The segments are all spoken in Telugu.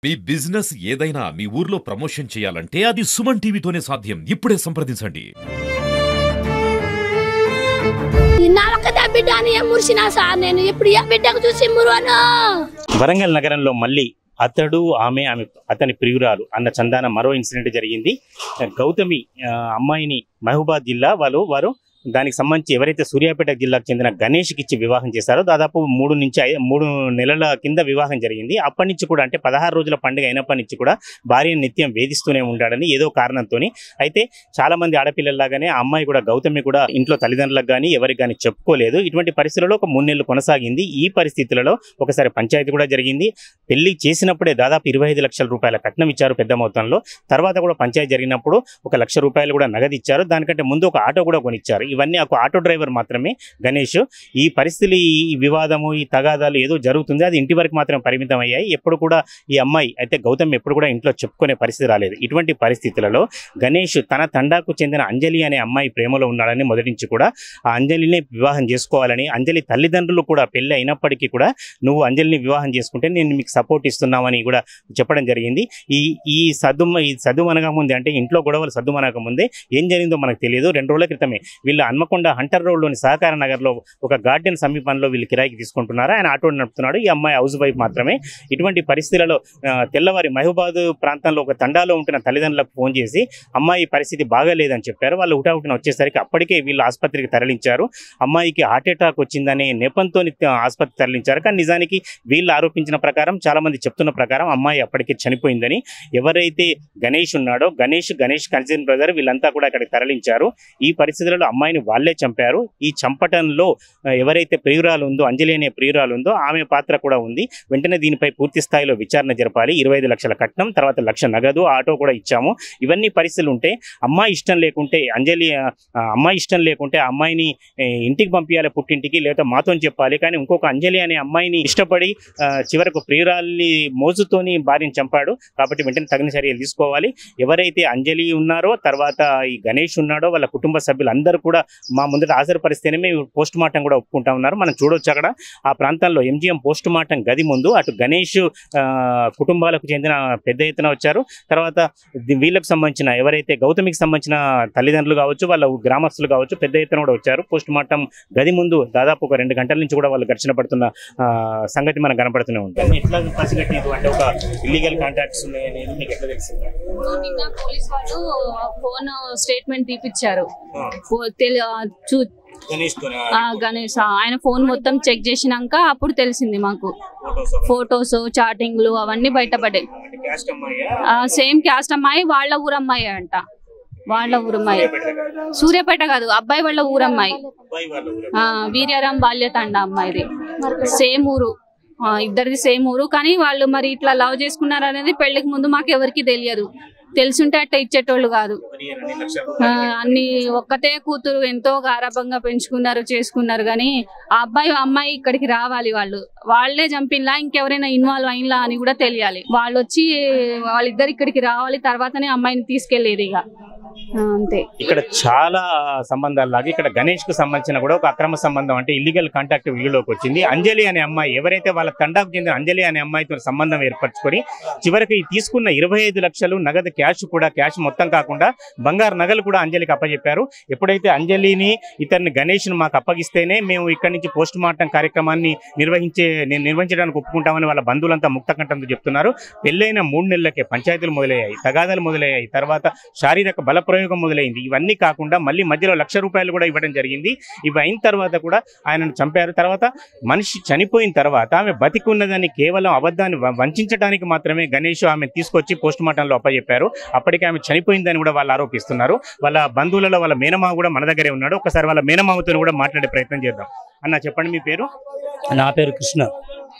మీ బిజినెస్ ఏదైనా మీ ఊర్లో ప్రమోషన్ చేయాలంటే అది సుమన్ టీవీతోనే సాధ్యం. ఇప్పుడే సంప్రదించండి. వరంగల్ నగరంలో మళ్ళీ అతడు ఆమె అతని ప్రియురాలు అన్న చందాన మరో ఇన్సిడెంట్ జరిగింది. గౌతమి అమ్మాయిని మహబూబాద్ జిల్లా వారు దానికి సంబంధించి ఎవరైతే సూర్యాపేట జిల్లాకు చెందిన గణేష్కి ఇచ్చి వివాహం చేశారో దాదాపు 3 నెలల కింద వివాహం జరిగింది. అప్పటి నుంచి కూడా అంటే 16 రోజుల పండుగ అయినప్పటి నుంచి కూడా భార్యను నిత్యం వేధిస్తూనే ఉంటాడని ఏదో కారణంతో. అయితే చాలా మంది ఆడపిల్లల్లాగానే ఆ అమ్మాయి కూడా గౌతమి కూడా ఇంట్లో తల్లిదండ్రులకు కానీ ఎవరికి కానీ చెప్పుకోలేదు. ఇటువంటి పరిస్థితులలో ఒక 3 నెలలు కొనసాగింది. ఈ పరిస్థితులలో ఒకసారి పంచాయతీ కూడా జరిగింది. పెళ్లి చేసినప్పుడే దాదాపు 25 లక్షల రూపాయల కట్నం ఇచ్చారు పెద్ద మొత్తంలో. తర్వాత కూడా పంచాయతీ జరిగినప్పుడు 1 లక్ష రూపాయలు కూడా నగదు ఇచ్చారు. దానికంటే ముందు ఒక ఆటో కూడా కొనిచ్చారు. ఇవన్నీ ఒక ఆటో డ్రైవర్ మాత్రమే గణేష్. ఈ పరిస్థితులు ఈ వివాదము ఈ తగాదాలు ఏదో జరుగుతుంది, అది ఇంటి వరకు మాత్రం పరిమితం అయ్యాయి. ఎప్పుడు కూడా ఈ అమ్మాయి అయితే గౌతమ్ ఎప్పుడు కూడా ఇంట్లో చెప్పుకునే పరిస్థితి రాలేదు. ఇటువంటి పరిస్థితులలో గణేష్ తన తండాకు చెందిన అంజలి అనే అమ్మాయి ప్రేమలో ఉన్నాడని మొదటి నుంచి కూడా ఆ అంజలిని వివాహం చేసుకోవాలని అంజలి తల్లిదండ్రులు కూడా పెళ్లి అయినప్పటికీ కూడా నువ్వు అంజలిని వివాహం చేసుకుంటే నేను మీకు సపోర్ట్ ఇస్తున్నామని కూడా చెప్పడం జరిగింది. ఈ సద్దు అనగా ముందే అంటే ఇంట్లో గొడవలు సద్దు అనగా ముందే ఏం జరిగిందో మనకు తెలియదు. 2 రోజుల క్రితమే వీళ్ళు హన్మకొండ హంటర్ రోడ్లోని సహకార నగర్లో ఒక గార్డెన్ సమీపంలో వీళ్ళు కిరాయికి తీసుకుంటున్నారు. ఆయన ఆటో నడుపుతున్నాడు. ఈ అమ్మాయి హౌస్ వైఫ్ మాత్రమే. ఇటువంటి పరిస్థితులలో తెల్లవారి మహబూబాద్ ప్రాంతంలో ఒక తండాలో ఉంటున్న తల్లిదండ్రులకు ఫోన్ చేసి అమ్మాయి పరిస్థితి బాగాలేదని చెప్పారు. వాళ్ళు హుటాహుటిన వచ్చేసరికి అప్పటికే వీళ్ళు ఆసుపత్రికి తరలించారు. అమ్మాయికి హార్ట్ అటాక్ వచ్చిందనే నెపంతో ఆసుపత్రికి తరలించారు. కానీ నిజానికి వీళ్ళు ఆరోపించిన ప్రకారం చాలా మంది చెప్తున్న ప్రకారం అమ్మాయి అప్పటికే చనిపోయిందని. ఎవరైతే గణేష్ ఉన్నాడో గణేష్ కజిన్ బ్రదర్ వీళ్ళంతా కూడా అక్కడికి తరలించారు. ఈ పరిస్థితులలో అమ్మాయిని వాళ్ళే చంపారు. ఈ చంపటంలో ఎవరైతే ప్రియురాలు ఉందో అంజలి అనే ప్రియురాలు ఉందో ఆమె పాత్ర కూడా ఉంది. వెంటనే దీనిపై పూర్తి స్థాయిలో విచారణ జరపాలి. 25 లక్షల కట్నం, తర్వాత 1 లక్ష నగదు, ఆటో కూడా ఇచ్చాము. ఇవన్నీ పరిస్థితులు ఉంటే అమ్మాయి ఇష్టం లేకుంటే అమ్మాయి ఇష్టం లేకుంటే ఆ అమ్మాయిని ఇంటికి పంపించాలి, పుట్టింటికి, లేదా మాతో చెప్పాలి. కానీ ఇంకొక అంజలి అనే అమ్మాయిని ఇష్టపడి చివరకు ప్రియురాల్ని మోజుతోని భార్యను చంపాడు. కాబట్టి వెంటనే తగిన చర్యలు తీసుకోవాలి. ఎవరైతే అంజలి ఉన్నారో తర్వాత ఈ గణేష్ ఉన్నాడో వాళ్ళ కుటుంబ సభ్యులందరూ కూడా మా ముందట హాజరుపరిస్తేనే మేము పోస్ట్ మార్టం కూడా ఒప్పుకుంటా ఉన్నారు. మనం చూడొచ్చు అక్కడ ఆ ప్రాంతంలో ఎంజిఎం పోస్ట్ మార్టం గది ముందు అటు గణేష్ కుటుంబాలకు చెందిన పెద్ద ఎత్తున వచ్చారు. తర్వాత వీళ్ళకు సంబంధించిన ఎవరైతే గౌతమికి సంబంధించిన తల్లిదండ్రులు కావచ్చు, వాళ్ళ గ్రామస్తులు కావచ్చు, పెద్ద ఎత్తున కూడా వచ్చారు. పోస్ట్ మార్టం గది ముందు దాదాపు ఒక 2 గంటల నుంచి కూడా వాళ్ళు ఘర్షణ పడుతున్న సంగతి మనకు కనపడుతూనే ఉంటుంది. ఎట్లా పసిగట్టింది అంటే ఒక ఇల్లీగల్ కాంటాక్ట్స్ ఉన్నాయని మీకు ఎట్లా తెలిసింది? పోలీస్ వాళ్ళు ఫోన్ స్టేట్మెంట్ తీపిచ్చారు. గణేష్ ఆయన ఫోన్ మొత్తం చెక్ చేసినాక అప్పుడు తెలిసింది మాకు. ఫొటోస్ చాటింగ్లు అవన్నీ బయటపడ్డాయి. సేమ్ క్యాస్ట్ అమ్మాయి, వాళ్ళ ఊరమ్మాయి అంట. వాళ్ళ ఊరమ్మాయి సూర్యాపేట కాదు, అబ్బాయి వాళ్ళ ఊరమ్మాయి. వీర్యారాం బాల్యతండ అమ్మాయిది. సేమ్ ఊరు, ఇద్దరిది సేమ్ ఊరు. కానీ వాళ్ళు మరి ఇట్లా లవ్ చేసుకున్నారు అనేది పెళ్లికి ముందు మాకు ఎవరికి తెలియదు. తెలుసుంటే అట్లా ఇచ్చేటోళ్ళు కాదు. అన్ని ఒక్కతే కూతురు ఎంతో గారాభంగా పెంచుకున్నారు, చేసుకున్నారు. కానీ ఆ అబ్బాయి అమ్మాయి ఇక్కడికి రావాలి, వాళ్ళే చంపినలా ఇంకెవరైనా ఇన్వాల్వ్ అయినలా అని కూడా తెలియాలి. వాళ్ళు వచ్చి వాళ్ళిద్దరు ఇక్కడికి రావాలి, తర్వాతనే అమ్మాయిని తీసుకెళ్లేది. ఇక అంతే. ఇక్కడ చాలా సంబంధాలు లాగా ఇక్కడ గణేష్ కు సంబంధించిన కూడా ఒక అక్రమ సంబంధం అంటే ఇల్లీగల్ కాంటాక్ట్ వీడియోలోకి వచ్చింది. అంజలి అనే అమ్మాయి ఎవరైతే వాళ్ళ తండాకు చెందిన అంజలి అనే అమ్మాయితో సంబంధం ఏర్పరచుకొని చివరికి తీసుకున్న 25 లక్షలు నగదు క్యాష్ మొత్తం కాకుండా బంగారు నగలు కూడా అంజలికి అప్పచెప్పారు. ఎప్పుడైతే అంజలిని ఇతన్ని గణేష్ ను మాకు అప్పగిస్తేనే మేము ఇక్కడి నుంచి పోస్ట్ మార్టం కార్యక్రమాన్ని నిర్వహించడానికి ఒప్పుకుంటామని వాళ్ళ బంధువులంతా ముక్తకంఠంతో చెప్తున్నారు. పెళ్ళైన 3 నెలలకే పంచాయతీలు మొదలయ్యాయి, తగాదాలు మొదలయ్యాయి, తర్వాత శారీరక బల ప్రయోగం మొదలైంది. ఇవన్నీ కాకుండా మళ్ళీ మధ్యలో 1 లక్ష రూపాయలు కూడా ఇవ్వడం జరిగింది. ఇవి అయిన తర్వాత కూడా ఆయనను చంపారు. తర్వాత మనిషి చనిపోయిన తర్వాత ఆమె బతికున్నదని కేవలం అబద్ధాన్ని వంచడానికి మాత్రమే గణేష్ ఆమె తీసుకొచ్చి పోస్ట్ మార్టంలో అప్పచెప్పారు. అప్పటికే ఆమె చనిపోయిందని కూడా వాళ్ళు ఆరోపిస్తున్నారు. వాళ్ళ బంధువులలో వాళ్ళ మేనమావ కూడా మన దగ్గరే ఉన్నాడు. ఒకసారి వాళ్ళ మేనమావతో కూడా మాట్లాడే ప్రయత్నం చేద్దాం. అన్న చెప్పండి, మీ పేరు? నా పేరు కృష్ణ.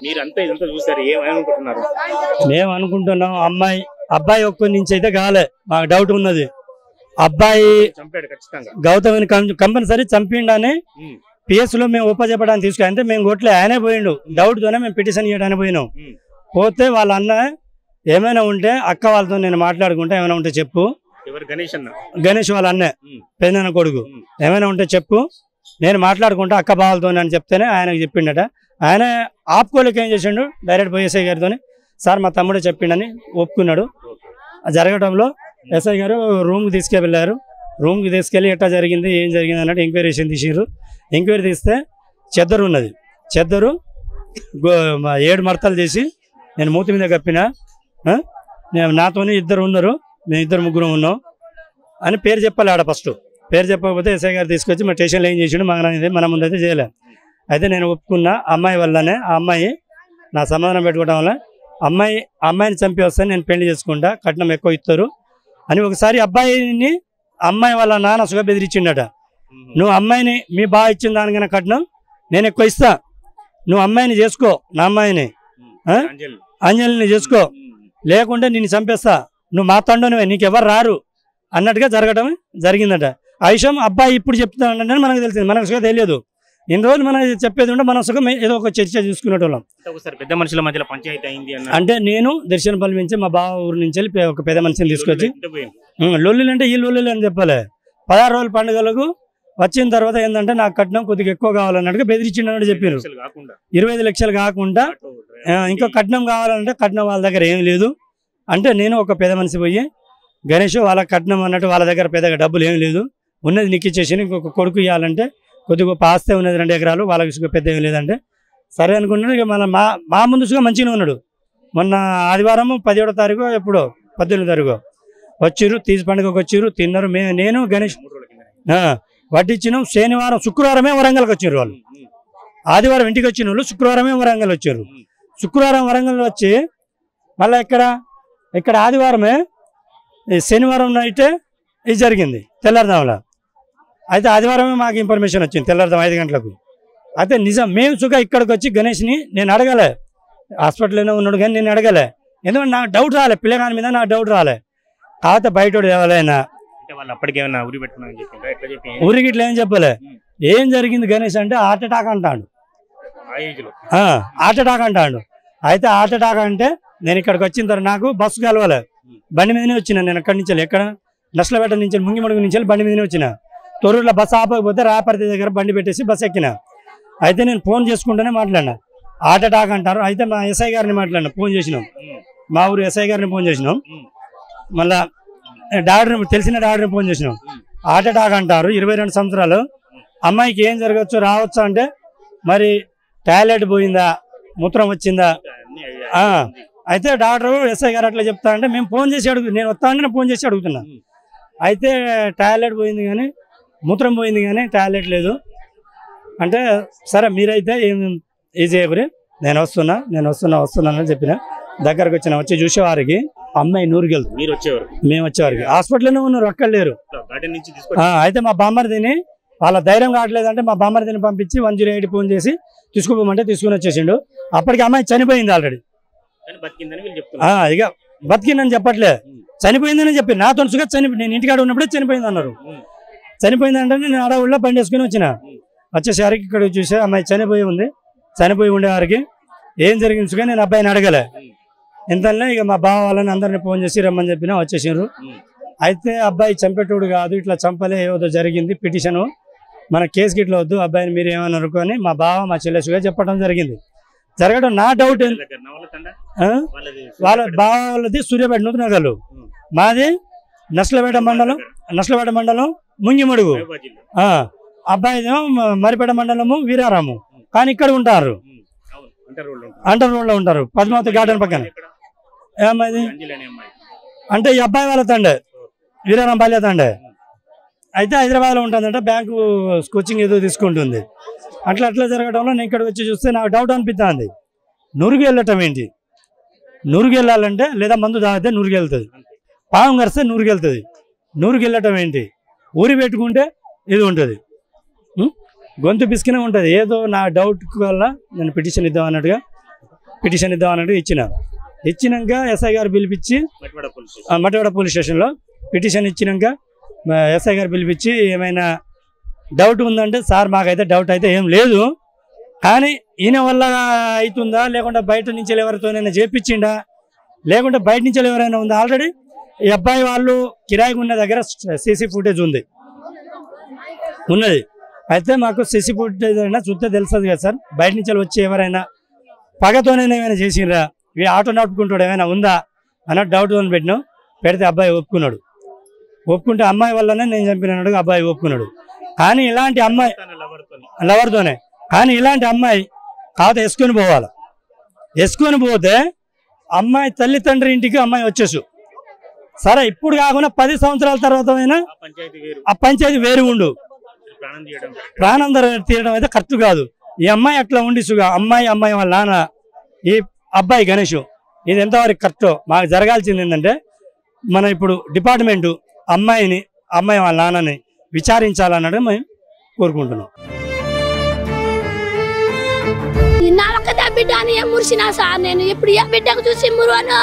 మీరంతా ఇదంతా చూసారు, ఏమనుకుంటున్నారు? మేము అనుకుంటున్నాం అబ్బాయి ఒక్కరి నుంచి అయితే కాలే, మాకు డౌట్ ఉన్నది. అబ్బాయి గౌతమిని కంపల్సరీ చంపిండని పిఎస్ లో మేము ఉపజెప్పడానికి తీసుకుని అంటే మేము కొట్లే, ఆయనే పోయిండు. డౌట్ తోనే మేము పిటిషన్ చేయడానికి పోయినాం. పోతే వాళ్ళ అన్న ఏమైనా ఉంటే అక్క వాళ్ళతో నేను మాట్లాడుకుంటా, ఏమైనా ఉంటే చెప్పు. గణేష్ వాళ్ళ అన్నే పెద్దన్న కొడుకు, ఏమైనా ఉంటే చెప్పు, నేను మాట్లాడుకుంటా అక్క బావలతో అని చెప్తేనే ఆయనకు చెప్పిండట. ఆయన ఆపుకోలేక ఏం చేసిండు, డైరెక్ట్ పోయేసే గారితో సార్ మా తమ్ముడే చెప్పిండని ఒప్పుకున్నాడు. జరగడంలో ఎస్ఐ గారు రూమ్కి తీసుకెళ్ళారు. రూమ్కి తీసుకెళ్ళి ఎట్లా జరిగింది ఏం జరిగింది అన్నట్టు ఎంక్వైరీషన్ తీసిర్రు. ఎంక్వైరీ తీస్తే చెద్దరు ఉన్నది. చెద్దరు 7 మడతలు చేసి నేను మూతి మీద కప్పిన, నాతోనే 2 ఉన్నారు, మేము 2 ఉన్నాం అని పేరు చెప్పాలి ఆడ. ఫస్ట్ పేరు చెప్పకపోతే ఎస్ఐ గారు తీసుకొచ్చి మా స్టేషన్లో ఏం చేసిండు మన ముందైతే చేయలే. అయితే నేను ఒప్పుకున్న అమ్మాయి వల్లనే, ఆ అమ్మాయి నా సమాధానం పెట్టుకోవడం వల్ల అమ్మాయిని చంపి వస్తాను, నేను పెళ్లి చేసుకుంటా, కట్నం ఎక్కువ ఇస్తారు అని ఒకసారి అమ్మాయి వాళ్ళ నాన్న సుఖ బెదిరించిండట. నువ్వు అమ్మాయిని మీ బాగా ఇచ్చిన దానికన్నా కట్నం నేను ఎక్కువ ఇస్తా, నువ్వు అమ్మాయిని చేసుకో, నా అమ్మాయిని అంజలిని చేసుకో, లేకుంటే నిన్ను చంపేస్తా, నువ్వు మా తండ్రివే, నీకెవరు రారు అన్నట్టుగా జరిగిందట. ఆ విషయం అబ్బాయి ఇప్పుడు చెప్తానంటే మనకు తెలిసింది, మనకు సుఖం తెలియదు. ఇన్ని రోజులు మనం చెప్పేది ఉంటే మన సుఖం ఏదో ఒక చర్చ చూసుకునేటోళ్ళం. పెద్ద మనుషుల మధ్యలో పంచాయతీ అయింది అంటే నేను దర్శనపల్లి నుంచి మా బావ ఊరు నుంచి వెళ్ళి ఒక పెద్ద మనిషిని తీసుకొచ్చి లొల్లులు అంటే ఈ లొల్లులు అని చెప్పలే. 16 రోజుల పండుగలకు వచ్చిన తర్వాత ఏంటంటే నాకు కట్నం కొద్దిగా ఎక్కువ కావాలన్నట్టుగా బెదిరించిండని చెప్పారు. 25 లక్షలు కాకుండా ఇంకా కట్నం కావాలంటే కట్నం వాళ్ళ దగ్గర ఏం లేదు అంటే, నేను ఒక పెద్ద మనిషి పోయి గణేష్ వాళ్ళ కట్నం అన్నట్టు వాళ్ళ దగ్గర పెద్దగా డబ్బులు ఏం లేదు, ఉన్నది నీకు ఇచ్చేసి ఇంకొక కొడుకు ఇవ్వాలంటే కొద్దిగా ఆస్తే ఉన్నది 2 ఎకరాలు, వాళ్ళకి పెద్ద ఏం లేదంటే సరే అనుకున్నాడు. ఇక మన మా ముందుగా మంచిగా ఉన్నాడు. మొన్న ఆదివారం 17వ తారీఖు ఎప్పుడో 18వ తారీఖు వచ్చిర్రు, తీసి పండుగకు వచ్చిర్రు, తిన్నారు. నేను గణేష్ వడ్డించినాం. శుక్రవారమే వరంగల్కి వచ్చారు వాళ్ళు. ఆదివారం ఇంటికి వచ్చిన వాళ్ళు శుక్రవారమే వరంగల్ వచ్చారు. శుక్రవారం వరంగల్ వచ్చి మళ్ళీ ఇక్కడ ఆదివారమే శనివారం నైటే ఇది జరిగింది తెల్లారుదాంలో. అయితే ఆదివారమే మాకు ఇన్ఫర్మేషన్ వచ్చింది తెల్లారుదాం 5 గంటలకు. అయితే నిజం మేము సుఖా ఇక్కడికి వచ్చి గణేష్ని నేను అడగలే, హాస్పిటల్లోనే ఉన్నాడు కానీ నేను అడగలే, ఎందుకంటే నాకు డౌట్ రాలే, పిల్లగాని మీద నాకు డౌట్ రాలే. కాకపోతే బయట ఎవరైనా ఊరికి ఇట్లా ఏం చెప్పలే. ఏం జరిగింది గణేష్ అంటే హార్ట్ అటాక్ అంటాడు. హార్ట్ అటాక్ అంటాడు. అయితే హార్ట్ అటాక్ అంటే నేను ఇక్కడికి వచ్చిన తర్వాత నాకు బస్సు కలవలే, బండి మీదనే వచ్చిన. నేను అక్కడి నుంచి ఎక్కడ నష్టపేట నుంచి ముంగిమడుగు నుంచి బండి మీదనే వచ్చిన. తొర్రూరులో బస్సు ఆపకపోతే రాపర్తి దగ్గర బండి పెట్టేసి బస్సు ఎక్కిన. అయితే నేను ఫోన్ చేసుకుంటూనే మాట్లాడినా, హార్ట్ అటాక్ అంటారు. అయితే మా ఎస్ఐ గారిని మాట్లాడినా, ఫోన్ చేసినాం, మా ఊరు ఎస్ఐ గారిని ఫోన్ చేసినాం. మళ్ళా తెలిసిన డాక్టర్ని ఫోన్ చేసినాం. హార్ట్ అటాక్ అంటారు, 22 సంవత్సరాలు, అమ్మాయికి ఏం జరగచ్చు రావచ్చు అంటే మరి టాయిలెట్ పోయిందా, మూత్రం వచ్చిందా. అయితే డాక్టర్ ఎస్ఐ గారు అట్లా చెప్తా అంటే మేము ఫోన్ చేసి నేను వస్తా అంటే ఫోన్ చేసి అడుగుతున్నా. అయితే టాయిలెట్ పోయింది కానీ మూత్రం పోయింది కానీ టాయిలెట్ లేదు అంటే, సరే మీరైతే ఏం చేయకూరి, నేను వస్తున్నా అని చెప్పిన. దగ్గరకు వచ్చి చూసేవారికి అమ్మాయి నూరుకి వెళ్తుంది. మేము వచ్చేవారికి హాస్పిటల్లోనే ఉన్నారు, అక్కడ లేరు. అయితే మా బామ్మర్దిని వాళ్ళ ధైర్యం కావట్లేదంటే మా బామ్మర్దిని పంపించి 108 ఫోన్ చేసి తీసుకుపోమంటే తీసుకుని వచ్చేసిండు. అప్పటికి అమ్మాయి చనిపోయింది ఆల్రెడీ. ఇక బతికిందని చెప్పట్లే, చనిపోయిందని చెప్పి నాతో నేను ఇంటికాడ ఉన్నప్పుడే చనిపోయింది అన్నారు. చనిపోయింది అంటే నేను ఆడవుల్లో బండి వేసుకుని వచ్చేసరికి ఇక్కడ చూసే అమ్మాయి చనిపోయి ఉండేవారికి ఏం జరిగింది. నేను అబ్బాయిని అడగలే. ఎంతనే ఇక మా బావ వాళ్ళని అందరిని ఫోన్ చేసి రమ్మని చెప్పినా వచ్చేసారు. అయితే అబ్బాయి చంపేటోడు కాదు, ఇట్లా చంపలే, ఏదో జరిగింది, పిటిషన్ మన కేసు గిట్లా వద్దు, అబ్బాయిని మీరు ఏమని అనుకొని మా బావ మా చెల్లెసుగా చెప్పడం జరిగింది. జరగడం నా డౌట్ వాళ్ళ బావ వాళ్ళది సూర్యాపేట నూతనగర్లు, మాది నష్టపేట మండలం ముంగిమడుగు, అబ్బాయిదేమో మరిపేట మండలము వీరారాము. కానీ ఇక్కడ ఉంటారు, అంటర్ రోడ్ లో ఉంటారు, పద్మావతి గార్డెన్ పక్కన. ఏమైంది అంటే ఈ అబ్బాయి వాళ్ళ తండే, వీరారాం బాల్య తండే. అయితే హైదరాబాద్లో ఉంటుందంట, బ్యాంకు కోచింగ్ ఏదో తీసుకుంటుంది. అట్లా జరగడంలో నేను ఇక్కడికి వచ్చి చూస్తే నాకు డౌట్ అనిపిస్తుంది. నురుగు వెళ్ళటం ఏంటి? నురుగు వెళ్ళాలంటే లేదా మందు తాగితే నురుగు వెళ్తుంది, పాము కరిస్తే నురుగు వెళ్తుంది. నురుగు వెళ్ళటం ఏంటి? ఊరి పెట్టుకుంటే ఇది ఉంటుంది, గొంతు పిసికినే ఉంటుంది. ఏదో నా డౌట్ వల్ల నేను పిటిషన్ ఇద్దాం అన్నట్టుగా ఇచ్చినాక ఎస్ఐ గారు పిలిపించి మట్టివాడ పోలీస్ స్టేషన్లో పిటిషన్ ఇచ్చినాక ఎస్ఐ గారు పిలిపించి ఏమైనా డౌట్ ఉందంటే, సార్ మాకైతే డౌట్ అయితే ఏం లేదు, కానీ ఈయన వల్ల అవుతుందా లేకుంటే బయట నుంచి ఎవరితోనైనా చేపించిండా లేకుంటే బయట నుంచి ఎవరైనా ఉందా. ఆల్రెడీ ఈ అబ్బాయి వాళ్ళు కిరాయికి ఉన్న దగ్గర సీసీ ఫుటేజ్ ఉన్నది. అయితే మాకు సీసీ ఫుటేజ్ అయినా చూస్తే తెలుస్తుంది కదా సార్, బయట నుంచి వచ్చి ఎవరైనా పగతోనైనా ఏమైనా చేసినరా వీడు ఆటో నడుపుకుంటాడు ఏమైనా ఉందా అన్నట్టు డౌట్ అని పెట్టినాం. పెడితే అబ్బాయి ఒప్పుకున్నాడు. ఒప్పుకుంటే అమ్మాయి వల్లనే నేను చంపినాడు అబ్బాయి ఒప్పుకున్నాడు. కానీ ఇలాంటి అమ్మాయి లవర్తోనే, కానీ ఇలాంటి అమ్మాయి కాదు వేసుకొని పోవాలి. వేసుకొని పోతే అమ్మాయి తల్లిదండ్రి ఇంటికి అమ్మాయి వచ్చేసు. సరే ఇప్పుడు కాకుండా 10 సంవత్సరాల తర్వాత అయినా ఆ పంచాయతీ వేరు ఉండు. ప్రాణం తీయడం అయితే కరెక్ట్ కాదు. ఈ అమ్మాయి అట్లా ఉండి అమ్మాయి వాళ్ళ నాన్న ఈ అబ్బాయి గణేష్, ఇది ఎంతవరకు కరెక్టో మాకు జరగాల్సింది ఏంటంటే మన ఇప్పుడు డిపార్ట్మెంటు అమ్మాయి వాళ్ళ నాన్నని విచారించాలన్నది మేము కోరుకుంటున్నాం. నా ఒక్కదా బిడ్డ అని మురిసినా సార్ నేను ఇప్పుడు బిడ్డకు చూసి మురువను